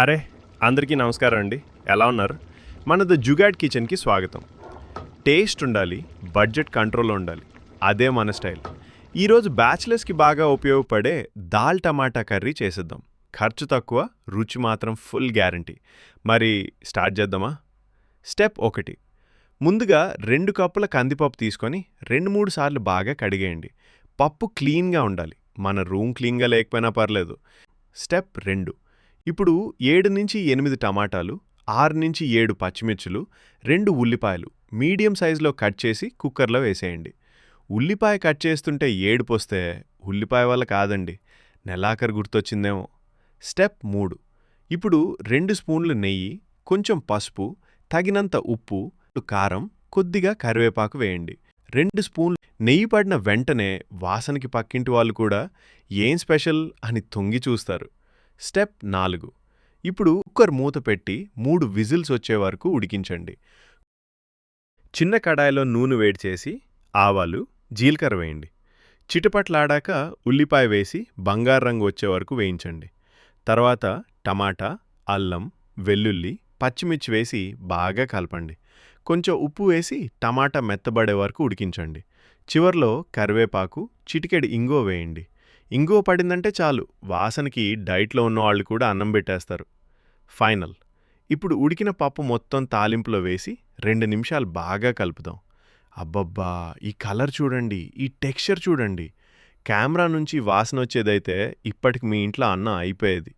అరే! అందరికీ నమస్కారం అండి. ఎలా ఉన్నారు? మన ద జుగాడ్ కిచెన్‌కి స్వాగతం. టేస్ట్ ఉండాలి, బడ్జెట్ కంట్రోల్‌లో ఉండాలి. అదే మన స్టైల్. ఈరోజు బ్యాచిలర్స్‌కి బాగా ఉపయోగపడే దాల్ టమాటా కర్రీ చేసేద్దాం. ఖర్చు తక్కువ, రుచి మాత్రం ఫుల్ గ్యారంటీ. మరి స్టార్ట్ చేద్దామా? స్టెప్ 1. ముందుగా 2 కప్పుల కందిపప్పు తీసుకొని 2-3 సార్లు బాగా కడిగేయండి. పప్పు క్లీన్‌గా ఉండాలి. మన రూమ్ క్లీన్‌గా లేకపోయినా పర్లేదు. స్టెప్ 2. ఇప్పుడు 7-8 టమాటాలు, 6-7 పచ్చిమిర్చులు, 2 ఉల్లిపాయలు మీడియం సైజులో కట్ చేసి కుక్కర్లో వేసేయండి. ఉల్లిపాయ కట్ చేస్తుంటే ఏడుపొస్తే ఉల్లిపాయ వల్ల కాదండి, నెలాఖరు గుర్తొచ్చిందేమో. స్టెప్ 3. ఇప్పుడు 2 స్పూన్లు నెయ్యి, కొంచెం పసుపు, తగినంత ఉప్పు, కారం, కొద్దిగా కరివేపాకు వేయండి. 2 స్పూన్లు నెయ్యి పడిన వెంటనే వాసనకి పక్కింటి వాళ్ళు కూడా ఏం స్పెషల్ అని తొంగి చూస్తారు. స్టెప్ 4. ఇప్పుడు కుక్కర్ మూత పెట్టి 3 విజిల్స్ వచ్చే వరకు ఉడికించండి. చిన్న కడాయిలో నూనె వేడి చేసి ఆవాలు, జీలకర్ర వేయండి. చిటపట్లాడాక ఉల్లిపాయ వేసి బంగారు రంగు వచ్చే వరకు వేయించండి. తర్వాత టమాటా, అల్లం, వెల్లుల్లి, పచ్చిమిర్చి వేసి బాగా కలపండి. కొంచెం ఉప్పు వేసి టమాటా మెత్తబడే వరకు ఉడికించండి. చివర్లో కరివేపాకు, చిటికెడు ఇంగువ వేయండి. ఇంగువ పడిందంటే చాలు, వాసనకి డైట్లో ఉన్నవాళ్ళు కూడా అన్నం పెట్టేస్తారు. ఫైనల్. ఇప్పుడు ఉడికిన పప్పు మొత్తం తాలింపులో వేసి 2 నిమిషాలు బాగా కలుపుదాం. అబ్బబ్బా! ఈ కలర్ చూడండి, ఈ టెక్స్చర్ చూడండి. కెమెరా నుంచి వాసన వచ్చేదైతే ఇప్పటికి మీ ఇంట్లో అన్నం అయిపోయేది.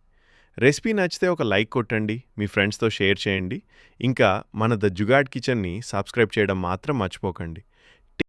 రెసిపీ నచ్చితే ఒక లైక్ కొట్టండి, మీ ఫ్రెండ్స్తో షేర్ చేయండి. ఇంకా మన ద జుగాడ్ కిచెన్ని సబ్స్క్రైబ్ చేయడం మాత్రం మర్చిపోకండి.